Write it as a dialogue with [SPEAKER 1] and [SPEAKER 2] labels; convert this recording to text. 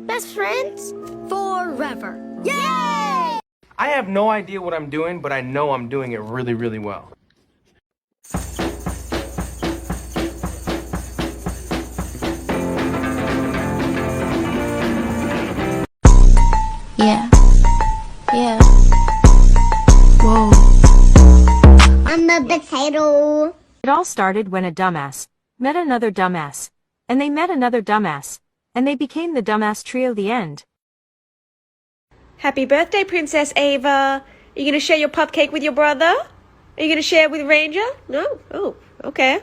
[SPEAKER 1] Best friends forever. Yay!
[SPEAKER 2] I have no idea what I'm doing, but I know I'm doing it really, really well.
[SPEAKER 1] Yeah. Yeah. Whoa. I'm a potato.
[SPEAKER 3] It all started when a dumbass met another dumbass, and they met another dumbass, and they became the dumbass trio. The end.
[SPEAKER 4] Happy birthday, Princess Ava. Are you going to share your cupcake with your brother? Are you going to share it with Ranger? No? Oh, okay.